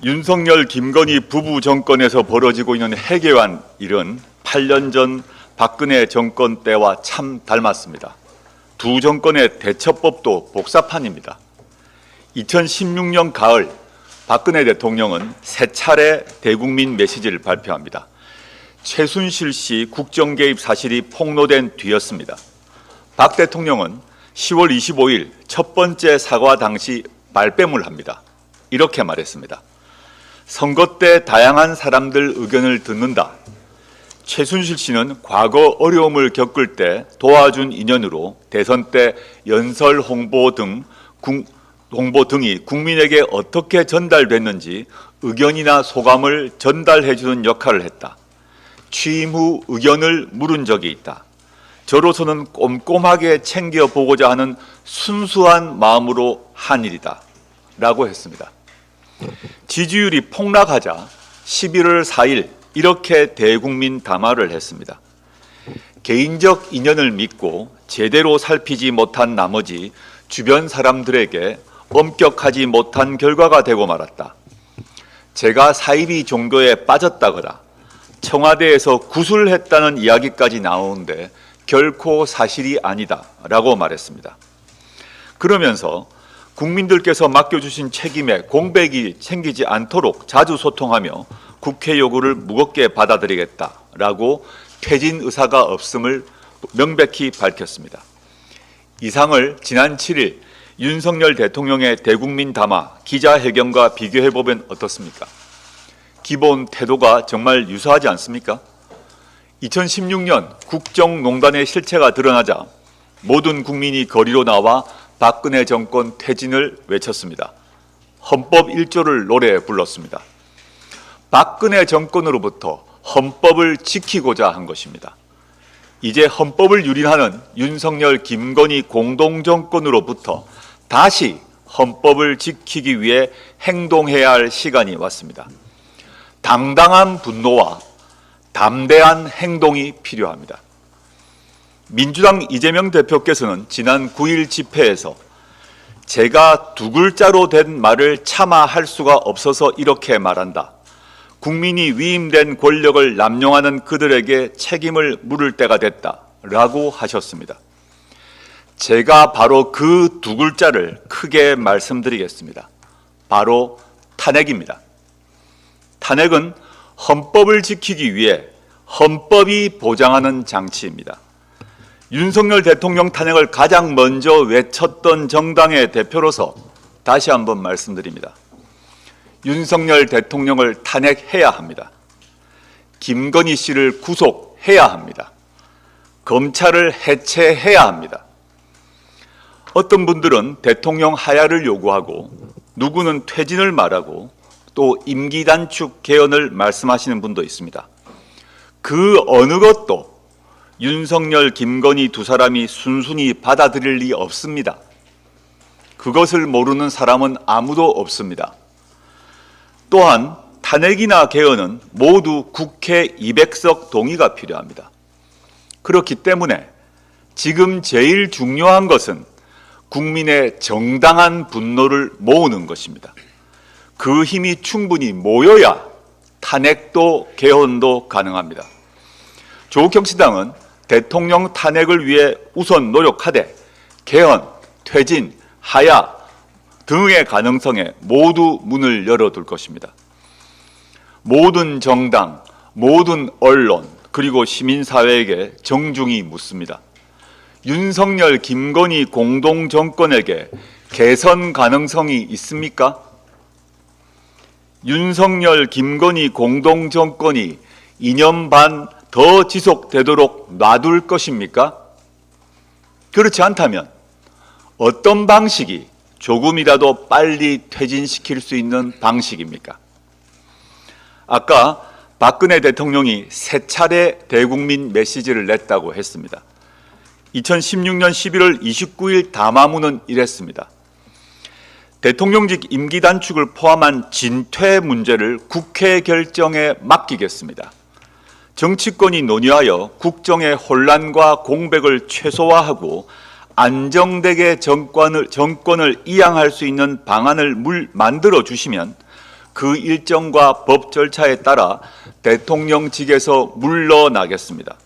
윤석열, 김건희 부부 정권에서 벌어지고 있는 해괴한 일은 8년 전 박근혜 정권 때와 참 닮았습니다. 두 정권의 대처법도 복사판입니다. 2016년 가을 박근혜 대통령은 세 차례 대국민 메시지를 발표합니다. 최순실 씨 국정 개입 사실이 폭로된 뒤였습니다. 박 대통령은 10월 25일 첫 번째 사과 당시 말빼물 합니다. 이렇게 말했습니다. 선거 때 다양한 사람들 의견을 듣는다. 최순실 씨는 과거 어려움을 겪을 때 도와준 인연으로 대선 때 연설 홍보 등이 국민에게 어떻게 전달됐는지 의견이나 소감을 전달해 주는 역할을 했다. 취임 후 의견을 물은 적이 있다. 저로서는 꼼꼼하게 챙겨보고자 하는 순수한 마음으로 한 일이다. 라고 했습니다. 지지율이 폭락하자 11월 4일 이렇게 대국민 담화를 했습니다. 개인적 인연을 믿고 제대로 살피지 못한 나머지 주변 사람들에게 엄격하지 못한 결과가 되고 말았다. 제가 사이비 종교에 빠졌다거나 청와대에서 구술했다는 이야기까지 나오는데 결코 사실이 아니다 라고 말했습니다. 그러면서 국민들께서 맡겨주신 책임에 공백이 생기지 않도록 자주 소통하며 국회 요구를 무겁게 받아들이겠다라고 퇴진 의사가 없음을 명백히 밝혔습니다. 이상을 지난 7일 윤석열 대통령의 대국민 담화 기자회견과 비교해보면 어떻습니까? 기본 태도가 정말 유사하지 않습니까? 2016년 국정농단의 실체가 드러나자 모든 국민이 거리로 나와 박근혜 정권 퇴진을 외쳤습니다. 헌법 1조를 노래에 불렀습니다. 박근혜 정권으로부터 헌법을 지키고자 한 것입니다. 이제 헌법을 유린하는 윤석열, 김건희 공동정권으로부터 다시 헌법을 지키기 위해 행동해야 할 시간이 왔습니다. 당당한 분노와 담대한 행동이 필요합니다. 민주당 이재명 대표께서는 지난 9일 집회에서 제가 두 글자로 된 말을 차마 할 수가 없어서 이렇게 말한다. 국민이 위임된 권력을 남용하는 그들에게 책임을 물을 때가 됐다 라고 하셨습니다. 제가 바로 그 두 글자를 크게 말씀드리겠습니다. 바로 탄핵입니다. 탄핵은 헌법을 지키기 위해 헌법이 보장하는 장치입니다. 윤석열 대통령 탄핵을 가장 먼저 외쳤던 정당의 대표로서 다시 한번 말씀드립니다. 윤석열 대통령을 탄핵해야 합니다. 김건희 씨를 구속해야 합니다. 검찰을 해체해야 합니다. 어떤 분들은 대통령 하야를 요구하고 누구는 퇴진을 말하고 또 임기 단축 개헌을 말씀하시는 분도 있습니다. 그 어느 것도 윤석열, 김건희 두 사람이 순순히 받아들일 리 없습니다. 그것을 모르는 사람은 아무도 없습니다. 또한 탄핵이나 개헌은 모두 국회 200석 동의가 필요합니다. 그렇기 때문에 지금 제일 중요한 것은 국민의 정당한 분노를 모으는 것입니다. 그 힘이 충분히 모여야 탄핵도 개헌도 가능합니다. 조국혁신당은 대통령 탄핵을 위해 우선 노력하되 개헌, 퇴진, 하야 등의 가능성에 모두 문을 열어둘 것입니다. 모든 정당, 모든 언론, 그리고 시민사회에게 정중히 묻습니다. 윤석열, 김건희 공동정권에게 개선 가능성이 있습니까? 윤석열, 김건희 공동정권이 2년 반 더 지속되도록 놔둘 것입니까? 그렇지 않다면 어떤 방식이 조금이라도 빨리 퇴진시킬 수 있는 방식입니까? 아까 박근혜 대통령이 세 차례 대국민 메시지를 냈다고 했습니다. 2016년 11월 29일 담화문은 이랬습니다. 대통령직 임기 단축을 포함한 진퇴 문제를 국회 결정에 맡기겠습니다. 정치권이 논의하여 국정의 혼란과 공백을 최소화하고 안정되게 정권을 이양할 수 있는 방안을 만들어 주시면 그 일정과 법 절차에 따라 대통령직에서 물러나겠습니다.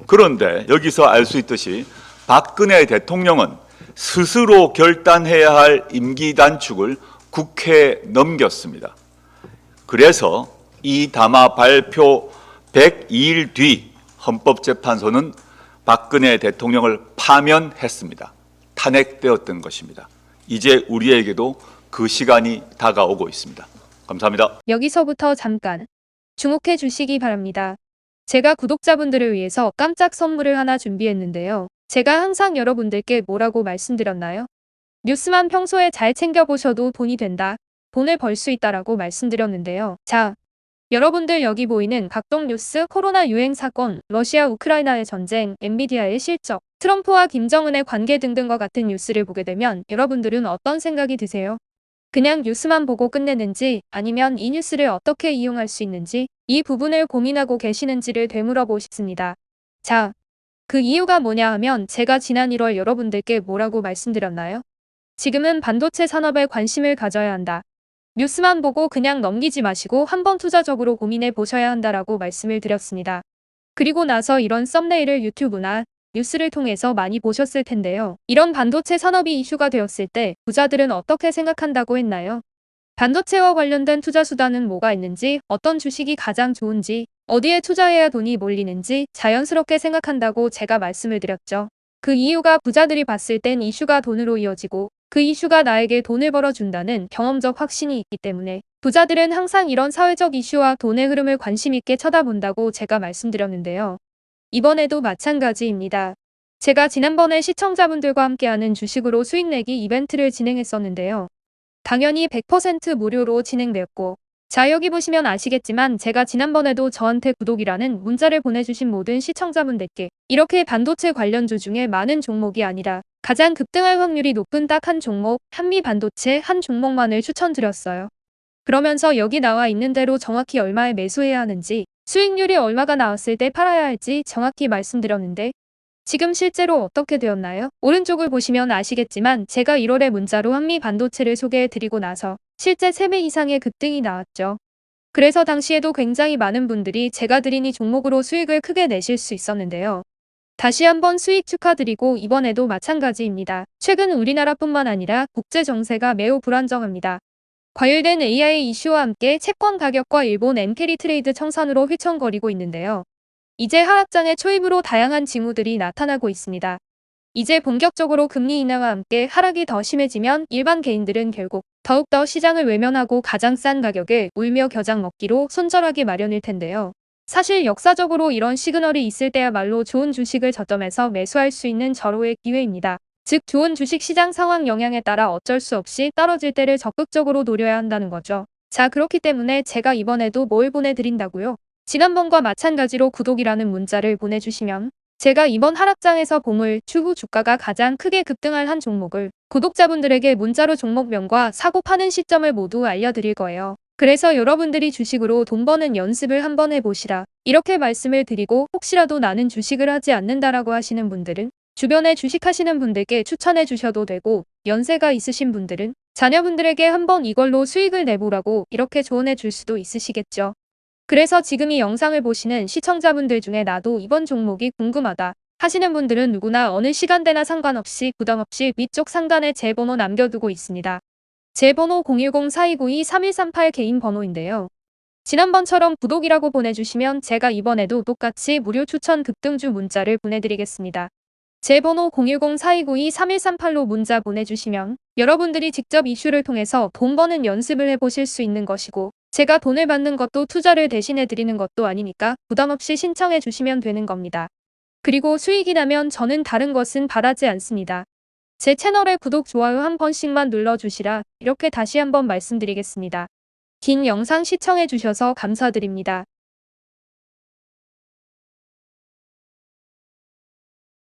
그런데 여기서 알 수 있듯이 박근혜 대통령은 스스로 결단해야 할 임기 단축을 국회에 넘겼습니다. 그래서 이 담화 발표 102일 뒤 헌법재판소는 박근혜 대통령을 파면했습니다. 탄핵되었던 것입니다. 이제 우리에게도 그 시간이 다가오고 있습니다. 감사합니다. 여기서부터 잠깐 주목해 주시기 바랍니다. 제가 구독자분들을 위해서 깜짝 선물을 하나 준비했는데요. 제가 항상 여러분들께 뭐라고 말씀드렸나요? 뉴스만 평소에 잘 챙겨보셔도 돈이 된다, 돈을 벌 수 있다라고 말씀드렸는데요. 자, 여러분들 여기 보이는 각종 뉴스, 코로나 유행 사건, 러시아 우크라이나의 전쟁, 엔비디아의 실적, 트럼프와 김정은의 관계 등등과 같은 뉴스를 보게 되면 여러분들은 어떤 생각이 드세요? 그냥 뉴스만 보고 끝내는지, 아니면 이 뉴스를 어떻게 이용할 수 있는지 이 부분을 고민하고 계시는지를 되물어보고 싶습니다. 자, 그 이유가 뭐냐 하면 제가 지난 1월 여러분들께 뭐라고 말씀드렸나요? 지금은 반도체 산업에 관심을 가져야 한다. 뉴스만 보고 그냥 넘기지 마시고 한번 투자적으로 고민해 보셔야 한다라고 말씀을 드렸습니다. 그리고 나서 이런 썸네일을 유튜브나 뉴스를 통해서 많이 보셨을 텐데요. 이런 반도체 산업이 이슈가 되었을 때 부자들은 어떻게 생각한다고 했나요? 반도체와 관련된 투자 수단은 뭐가 있는지, 어떤 주식이 가장 좋은지, 어디에 투자해야 돈이 몰리는지 자연스럽게 생각한다고 제가 말씀을 드렸죠. 그 이유가 부자들이 봤을 땐 이슈가 돈으로 이어지고 그 이슈가 나에게 돈을 벌어준다는 경험적 확신이 있기 때문에 부자들은 항상 이런 사회적 이슈와 돈의 흐름을 관심 있게 쳐다본다고 제가 말씀드렸는데요. 이번에도 마찬가지입니다. 제가 지난번에 시청자분들과 함께하는 주식으로 수익 내기 이벤트를 진행했었는데요. 당연히 100% 무료로 진행되었고, 자, 여기 보시면 아시겠지만 제가 지난번에도 저한테 구독이라는 문자를 보내주신 모든 시청자분들께 이렇게 반도체 관련주 중에 많은 종목이 아니라 가장 급등할 확률이 높은 딱 한 종목, 한미반도체 한 종목만을 추천드렸어요. 그러면서 여기 나와 있는 대로 정확히 얼마에 매수해야 하는지, 수익률이 얼마가 나왔을 때 팔아야 할지 정확히 말씀드렸는데 지금 실제로 어떻게 되었나요? 오른쪽을 보시면 아시겠지만 제가 1월에 문자로 한미반도체를 소개해드리고 나서 실제 3배 이상의 급등이 나왔죠. 그래서 당시에도 굉장히 많은 분들이 제가 드린 이 종목으로 수익을 크게 내실 수 있었는데요. 다시 한번 수익 축하드리고 이번에도 마찬가지입니다. 최근 우리나라뿐만 아니라 국제 정세가 매우 불안정합니다. 과열된 AI 이슈와 함께 채권 가격과 일본 엔캐리 트레이드 청산으로 휘청거리고 있는데요. 이제 하락장의 초입으로 다양한 징후들이 나타나고 있습니다. 이제 본격적으로 금리 인하와 함께 하락이 더 심해지면 일반 개인들은 결국 더욱더 시장을 외면하고 가장 싼 가격에 울며 겨장 먹기로 손절하기 마련일 텐데요. 사실 역사적으로 이런 시그널이 있을 때야말로 좋은 주식을 저점에서 매수할 수 있는 절호의 기회입니다. 즉 좋은 주식 시장 상황 영향에 따라 어쩔 수 없이 떨어질 때를 적극적으로 노려야 한다는 거죠. 자, 그렇기 때문에 제가 이번에도 뭘 보내드린다고요? 지난번과 마찬가지로 구독이라는 문자를 보내주시면 제가 이번 하락장에서 보물, 추후 주가가 가장 크게 급등할 한 종목을 구독자분들에게 문자로 종목명과 사고 파는 시점을 모두 알려드릴 거예요. 그래서 여러분들이 주식으로 돈 버는 연습을 한번 해보시라, 이렇게 말씀을 드리고, 혹시라도 나는 주식을 하지 않는다라고 하시는 분들은 주변에 주식하시는 분들께 추천해 주셔도 되고, 연세가 있으신 분들은 자녀분들에게 한번 이걸로 수익을 내보라고 이렇게 조언해 줄 수도 있으시겠죠. 그래서 지금 이 영상을 보시는 시청자분들 중에 나도 이번 종목이 궁금하다 하시는 분들은 누구나 어느 시간대나 상관없이 부담 없이 위쪽 상단에 제 번호 남겨두고 있습니다. 제 번호 010-4292-3138 개인 번호인데요. 지난번처럼 구독이라고 보내주시면 제가 이번에도 똑같이 무료 추천 급등주 문자를 보내드리겠습니다. 제 번호 010-4292-3138로 문자 보내주시면 여러분들이 직접 이슈를 통해서 돈 버는 연습을 해보실 수 있는 것이고, 제가 돈을 받는 것도 투자를 대신해 드리는 것도 아니니까 부담없이 신청해 주시면 되는 겁니다. 그리고 수익이 나면 저는 다른 것은 바라지 않습니다. 제 채널에 구독, 좋아요 한 번씩만 눌러주시라, 이렇게 다시 한번 말씀드리겠습니다. 긴 영상 시청해 주셔서 감사드립니다.